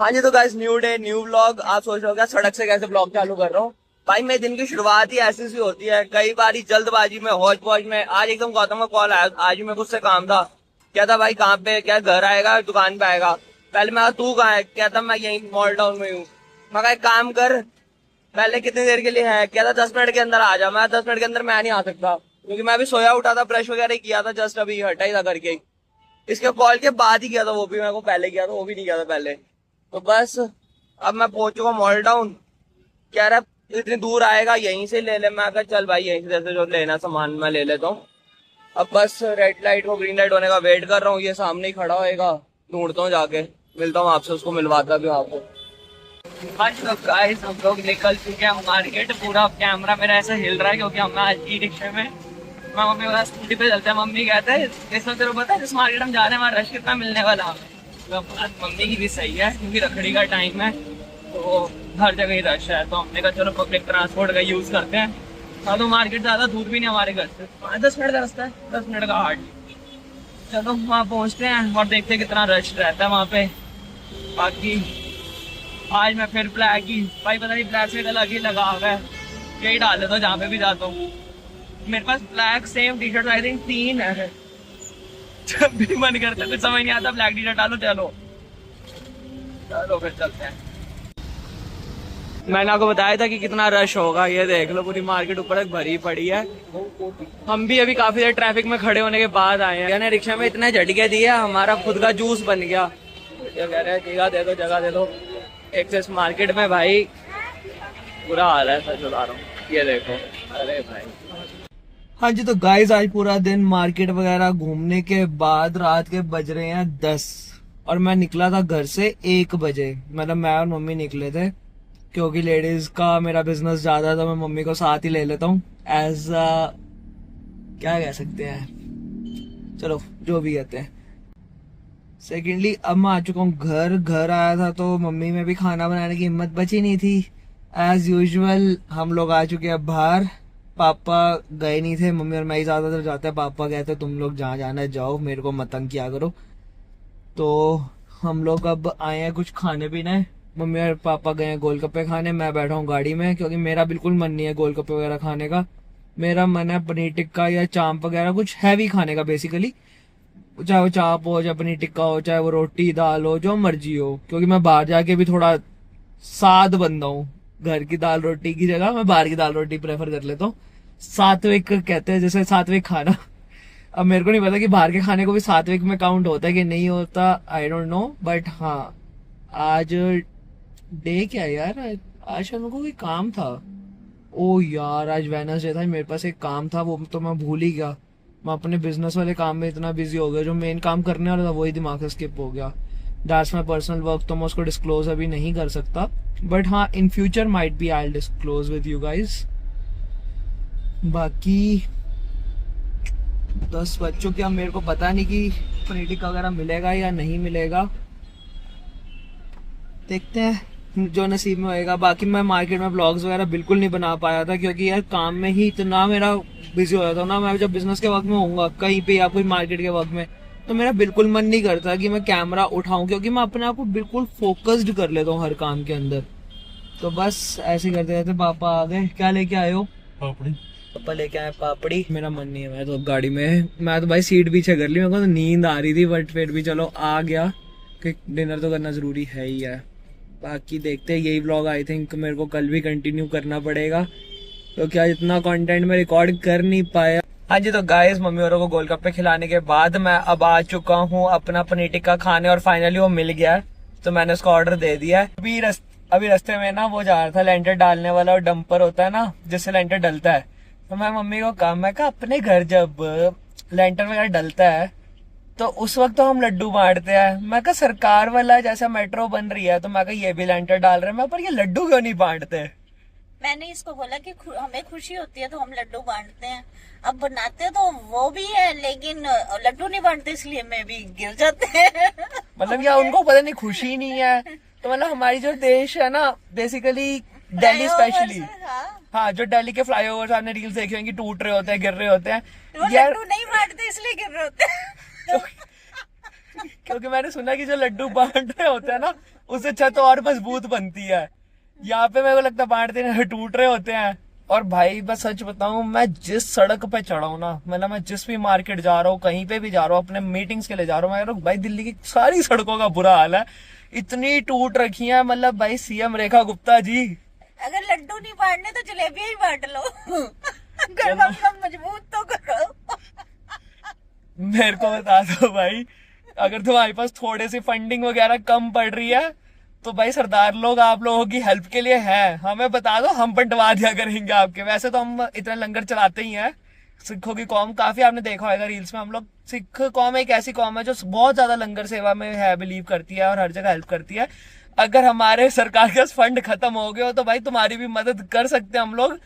हाँ जी, तो guys new day new vlog. आप सोच रहे हो क्या सड़क से कैसे व्लॉग चालू कर रहा हूँ। भाई मैं दिन की शुरुआत ही ऐसी सी होती है, कई बार जल्दबाजी में होच पौच में। आज एकदम गौतम का कॉल आया, आज भी मेरे को उससे काम था। क्या था भाई, कहाँ पे, क्या घर आएगा दुकान पे आएगा। पहले मैं तू कहाँ है, कहता मैं यहीं मॉल टाउन में हूँ। मैं कहा एक काम कर, पहले कितनी देर के लिए है, क्या था 10 मिनट के अंदर आ जा। मैं 10 मिनट के अंदर मैं नहीं आ सकता क्योंकि मैं अभी सोया उठा था, ब्रश वगैरह किया था, जस्ट अभी हटा ही था करके। इसके कॉल के बाद ही किया था, वो भी मेरे को पहले किया था, वो भी नहीं किया था पहले। तो बस अब मैं पहुंच चुका मॉल टाउन। कह रहा इतनी दूर आएगा यहीं से ले ले। मैं कहा चल भाई यहीं से जैसे जो लेना सामान मैं ले लेता हूँ। अब बस रेड लाइट को ग्रीन लाइट होने का वेट कर रहा हूँ, ये सामने ही खड़ा होएगा, ढूंढता हूँ जाके, मिलता हूँ आपसे, उसको मिलवाता भी हूँ आपको। आज तो गाइस हम लोग निकल चुके हैं मार्केट। पूरा कैमरा मेरा ऐसा हिल रहा है क्योंकि हम आज ई रिक्शे में, मैं मम्मी वाला स्कूटी पे चलते हैं। मम्मी कहते हैं इस वक्त तेरे को पता है जिस मार्केट हम जा रहे हैं वहाँ रश कितना मिलने वाला है। तो बात मम्मी की भी सही है क्योंकि रखड़ी का टाइम है तो हर जगह ही रश है। तो हमने कहा चलो पब्लिक ट्रांसपोर्ट का यूज करते हैं। हाँ तो मार्केट ज्यादा दूर भी नहीं हमारे घर से, 10 मिनट का रास्ता है, 10 मिनट का हाट। चलो वहाँ पहुँचते हैं और देखते हैं कितना रश रहता है वहाँ पे। बाकी आज मैं फिर ब्लैक ही, भाई पता नहीं ब्लैक से अलग ही लगा हुआ है, यही डाल देता हूँ जहाँ पे भी जाता हूँ। मेरे पास black same T-shirt I think 3 है। जब भी मन करता है कुछ समझ नहीं आता, ब्लैक टी शर्ट डालो। चलो चलो फिर चलते हैं। मैंने आपको बताया था कि कितना रश होगा, ये देख लो पूरी मार्केट ऊपर तक भरी पड़ी है। हम भी अभी काफी देर ट्रैफिक में खड़े होने के बाद आए हैं। यानी रिक्शा में इतने झटके दिए, हमारा खुद का जूस बन गया। ये कह रहे हैं जगह दे दो, जगह दे दो। एक्सेस मार्केट में भाई बुरा हाल है, सच बता रहा हूँ। ये देखो, अरे भाई। हाँ जी, तो गाइस आज पूरा दिन मार्केट वगैरह घूमने के बाद रात के बज रहे हैं 10 और मैं निकला था घर से 1 बजे। मतलब मैं और मम्मी निकले थे क्योंकि लेडीज का मेरा बिजनेस ज्यादा था, मैं मम्मी को साथ ही ले लेता हूँ एज क्या कह सकते हैं, चलो जो भी कहते हैं। सेकेंडली अब मैं आ चुका हूँ घर आया था तो मम्मी में भी खाना बनाने की हिम्मत बची नहीं थी। एज यूजुअल हम लोग आ चुके हैं बाहर। पापा गए नहीं थे, मम्मी और मैं ही ज्यादातर जाते हैं। पापा कहते तुम लोग जहाँ जाना है जाओ, मेरे को मत तंग किया करो। तो हम लोग अब आए हैं कुछ खाने पीने। मम्मी और पापा गए हैं गोलगप्पे खाने, मैं बैठा हूँ गाड़ी में क्योंकि मेरा बिल्कुल मन नहीं है गोलगप्पे वगैरह खाने का। मेरा मन है पनीर टिक्का या चांप वगैरह कुछ हैवी खाने का बेसिकली, चाहे वो चाप हो, चाहे पनीर टिक्का हो, चाहे वो रोटी दाल हो, जो मर्जी हो। क्योंकि मैं बाहर जाके भी थोड़ा साद बंदा हूँ, घर की दाल रोटी की जगह मैं बाहर की दाल रोटी प्रेफर कर लेता हूँ। सात्विक कहते हैं जैसे, सात्विक खाना। अब मेरे को नहीं पता कि बाहर के खाने को भी सात्विक में काउंट होता है कि नहीं होता, आई डोंट नो। बट हाँ आज डे क्या है यार, आज मेरे को कोई काम था। ओ यार आज वेडनेसडे था, मेरे पास एक काम था, वो तो मैं भूल ही गया। मैं अपने बिजनेस वाले काम में इतना बिजी हो गया, जो मेन काम करने वाला था वही दिमाग से स्किप हो गया। दैट्स माई पर्सनल वर्क, तो मैं उसको डिस्क्लोज अभी नहीं कर सकता। बट हाँ in future might be I disclose with you guys. बाकी 10 बज चुके, अब मेरे को पता नहीं कि पनीर टिक्का वगैरह मिलेगा या नहीं मिलेगा, देखते हैं जो नसीब में होएगा। बाकी मैं मार्केट में ब्लॉग्स वगैरह बिल्कुल नहीं बना पाया था क्योंकि यार काम में ही इतना मेरा बिजी हो जाता हूँ ना। मैं जब बिजनेस के वक्त में होऊंगा कहीं पे या कोई मार्केट के वक्त में, तो मेरा बिल्कुल मन नहीं करता कि मैं कैमरा उठाऊं क्योंकि मैं अपने आप को बिल्कुल फोकस्ड कर लेता हूँ हर काम के अंदर। तो बस ऐसे करते रहते। पापा आ गए, क्या लेके आए हो? पापड़ी। पापा लेके आए पापड़ी। मेरा मन नहीं है, मैं तो गाड़ी में, मैं तो भाई सीट पीछे कर ली, मेरे को तो नींद आ रही थी बट फिर भी चलो आ गया कि डिनर तो करना जरूरी है ही है। बाकी देखते हैं, यही व्लॉग आई थिंक मेरे को कल भी कंटिन्यू करना पड़ेगा क्योंकि आज इतना कंटेंट मैं रिकॉर्ड कर नहीं पाया। हाँ जी, तो गाइस मम्मी औरों को गोलगप्पे खिलाने के बाद मैं अब आ चुका हूँ अपना पनीर टिक्का खाने और फाइनली वो मिल गया है तो मैंने उसका ऑर्डर दे दिया है। अभी रास्ते में ना वो जा रहा था लेंटर डालने वाला, और डंपर होता है ना जिससे लेंटर डलता है। तो मैं मम्मी को कहा, मैं कहा अपने घर जब लेंटर वगैरह डलता है तो उस वक्त तो हम लड्डू बांटते हैं। मैं कहा सरकार वाला जैसा मेट्रो बन रही है तो मैं कहा ये भी लेंटर डाल रहे हैं, मैं पर ये लड्डू क्यों नहीं बांटते। मैंने इसको बोला कि हमें खुशी होती है तो हम लड्डू बांटते हैं। अब बनाते तो वो भी है लेकिन लड्डू नहीं बांटते, इसलिए मैं भी गिर जाते हैं। मतलब क्या उनको पता नहीं, खुशी नहीं है। तो मतलब हमारी जो देश है ना बेसिकली दिल्ली स्पेशली, हाँ जो दिल्ली के फ्लाईओवर्स आपने रील्स देखे होंगे, टूट रहे होते हैं, गिर रहे होते हैं, लड्डू नहीं बांटते इसलिए गिर रहे होते हैं। क्योंकि मैंने सुना कि जो लड्डू बांट रहे होते हैं ना उससे छत और मजबूत बनती है। यहाँ पे मेरे को लगता है बांटते हैं टूट रहे होते हैं। और भाई बस सच बताऊं, मैं जिस सड़क पे चढ़ा हूं ना, मतलब मैं जिस भी मार्केट जा रहा हूँ, कहीं पे भी जा रहा हूँ, अपने मीटिंग्स के लिए जा रहा हूँ, मैं कह रहा हूं, भाई दिल्ली की सारी सड़कों का बुरा हाल है, इतनी टूट रखी है। मतलब भाई सीएम रेखा गुप्ता जी, अगर लड्डू नहीं बांटने तो जलेबियां ही बांट लो। घर वालों मजबूत तो करो। मेरे को बता दो भाई, अगर तुम्हारे पास थोड़े सी फंडिंग वगैरह कम पड़ रही है तो भाई सरदार लोग आप लोगों की हेल्प के लिए है, हमें बता दो, हम बंटवा दिया करेंगे आपके। वैसे तो हम इतना लंगर चलाते ही हैं। सिखों की कौम, काफी आपने देखा होगा रील्स में, हम लोग सिख कौम एक ऐसी कौम है जो बहुत ज्यादा लंगर सेवा में है, बिलीव करती है और हर जगह हेल्प करती है। अगर हमारे सरकार के फंड खत्म हो गए हो तो भाई तुम्हारी भी मदद कर सकते हैं हम लोग,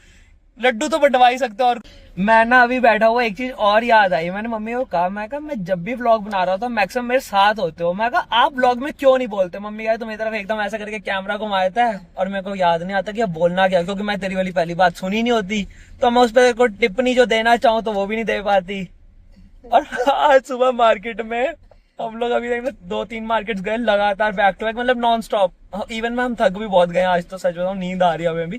लड्डू तो बंटवा ही सकते हो। और मैं ना अभी बैठा हुआ, एक चीज और याद आई, मैंने मम्मी को कहा, मैं कहा मैं जब भी व्लॉग बना रहा था मैक्सिमम मेरे साथ होते हो, मैं कहा आप व्लॉग में क्यों नहीं बोलते। मम्मी कहा तुम मेरी तरफ एकदम ऐसा करके कैमरा घुमाया था और मेरे को याद नहीं आता कि अब बोलना क्या, क्योंकि मैं तेरी वाली पहली बात सुनी नहीं होती, तो मैं उस पर को टिप्पणी जो देना चाहूँ तो वो भी नहीं दे पाती। और आज सुबह मार्केट में हम लोग अभी तक 2-3 मार्केट्स गए लगातार, बैक टू बैक, मतलब नॉन स्टॉप। इवन में हम थक भी बहुत गए आज, तो सच बताऊं नींद आ रही है हमें भी।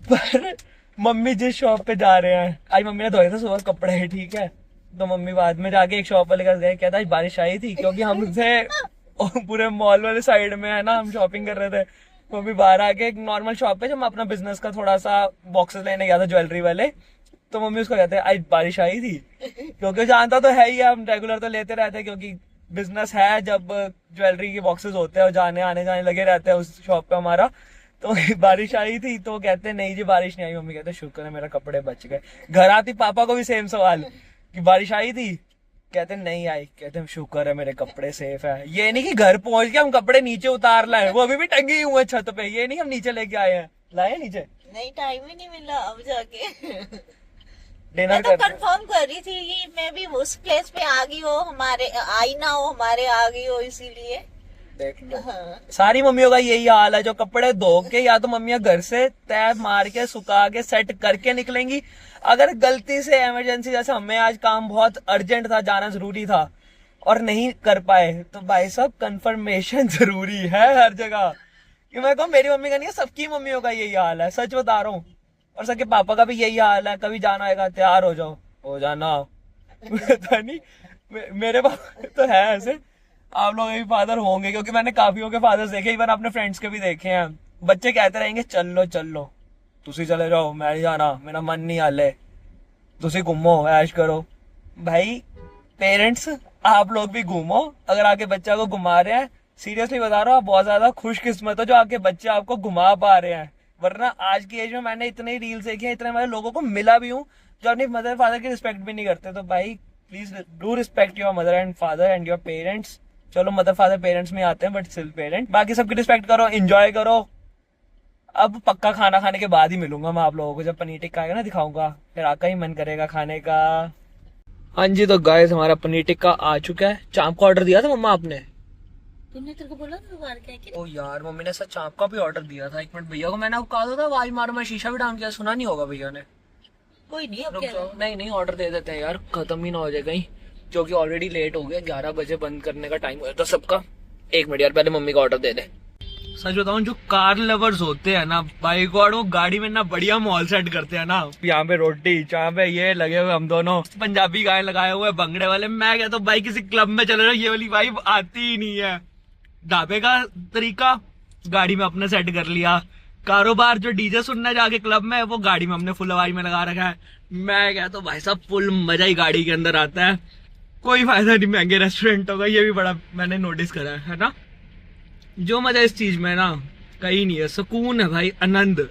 पर मम्मी जिस शॉप पे जा रहे हैं, आज मम्मी ने धोए थे सुबह कपड़े, ठीक है, तो मम्मी बाद में जाके एक शॉप पर लेकर गए, कहता आज बारिश आई थी, क्योंकि हमसे पूरे मॉल वाले साइड में है ना, हम शॉपिंग कर रहे थे। मम्मी बाहर आके एक नॉर्मल शॉप पे, जब मैं अपना बिजनेस का थोड़ा सा बॉक्सेस लेने गया था ज्वेलरी वाले, तो मम्मी उसको कहते हैं आज बारिश आई थी, क्योंकि जानता तो है ही, हम रेगुलर तो लेते रहते हैं, क्योंकि बिजनेस है, जब ज्वेलरी के बॉक्सेस होते हैं और आने जाने लगे रहते हैं उस शॉप पे हमारा। तो बारिश आई थी तो कहते हैं नहीं जी बारिश नहीं आई। मम्मी कहते शुक्र है मेरा कपड़े बच गए। घर आती पापा को भी सेम सवाल कि बारिश आई थी, कहते नहीं आई, कहते हम शुक्र है मेरे कपड़े सेफ है। ये नहीं कि घर पहुंच के हम कपड़े नीचे उतार लाए, वो अभी भी टंगे हुए हैं छत पे, ये नहीं हम नीचे लेके आए हैं, लाए नीचे, नहीं टाइम ही नहीं मिला अब जाके। डिनर मैं तो करते हैं। कंफर्म कर रही थी कि मैं भी उस प्लेस पे आ गई हो, हमारे आई ना हो, हमारे आ गई हो, इसीलिए। देख लो हाँ। सारी मम्मियों का यही हाल है, जो कपड़े धो के या तो मम्मियां घर से तय मार के सुखा के सेट करके निकलेंगी। अगर गलती से इमरजेंसी, जैसे हमें आज काम बहुत अर्जेंट था, जाना जरूरी था और नहीं कर पाए, तो भाई साहब कंफर्मेशन जरूरी है हर जगह। कि मैं कहूँ मेरी मम्मी का नहीं है, सबकी मम्मियों का यही हाल है, सच बता रहा हूँ। और सबके पापा का भी यही हाल है, कभी जाना होगा तैयार हो जाओ, हो जाना। पता नहीं मेरे पापा तो है ऐसे, आप लोगों के फादर होंगे, क्योंकि मैंने काफियों के फादर्स देखे, इवन अपने फ्रेंड्स के भी देखे हैं। बच्चे कहते रहेंगे चल लो तुसी चले जाओ, मैं नहीं जाना, मेरा मन नहीं हाले, तुसी घूमो ऐश करो। भाई पेरेंट्स आप लोग भी घूमो, अगर आके बच्चा को घुमा रहे हैं, सीरियसली बता रहा हूँ आप बहुत ज्यादा खुशकिस्मत हो जो आपके बच्चे आपको घुमा पा रहे हैं। वरना आज की एज में मैंने इतने रील्स देखे हैं, इतने मेरे लोगों को मिला भी हूँ जो अपनी मदर फादर की रिस्पेक्ट भी नहीं करते। तो भाई please do respect your mother and father and your parents. चलो मदर फादर पेरेंट्स में आते हैं, बट स्टिल पेरेंट। बाकी सबकी रिस्पेक्ट करो, एंजॉय करो। अब पक्का खाना खाने के बाद ही मिलूंगा मैं आप लोगों को, जब पनीर टिक्का आएगा ना दिखाऊंगा, फिर आपका ही मन करेगा खाने का। हाँ जी, तो गाइस हमारा पनीर टिक्का आ चुका है। चांप का ऑर्डर दिया था मम्मा आपने? तुमने तेरे को बोला था बाहर क्या कि ओ यार मम्मी ने सच चांप का भी ऑर्डर दिया था। 1 मिनट भैया को मैंने आपको कहा था आवाज मारो, मैं शीशा भी डाउन किया, सुना नहीं होगा भैया ने। कोई नहीं, अब रुक क्या जाओ, नहीं ऑर्डर दे देते हैं यार, खत्म ही ना हो जाए कहीं, क्योंकि ऑलरेडी लेट हो गया, 11 बजे बंद करने का टाइम हो जाता सबका। 1 मिनट यार, पहले मम्मी का ऑर्डर दे दे। सच बताऊं, जो कार लवर्स होते हैं ना बाई गॉड, वो गाड़ी में ना बढ़िया मॉल सेट करते हैं ना। यहाँ पे रोटी, यहाँ पे ये लगे हुए हम दोनों पंजाबी गाय लगाए हुए भंगड़े वाले। मैं कहता हूँ भाई किसी क्लब में चले जाओ, ये वाली वाइब आती ही नहीं है। ढाबे का तरीका गाड़ी में अपने सेट कर लिया, कारोबार जो डीजे सुनने जाके क्लब में, वो गाड़ी में हमने फुल आवाज में लगा रखा है। मैं कहता हूँ भाई साहब फुल मजा ही गाड़ी के अंदर आता है, कोई फायदा नहीं महंगे रेस्टोरेंटों का, ये भी बड़ा मैंने नोटिस करा है ना। जो मजा इस चीज में ना कहीं नहीं है, सुकून है भाई, आनंद।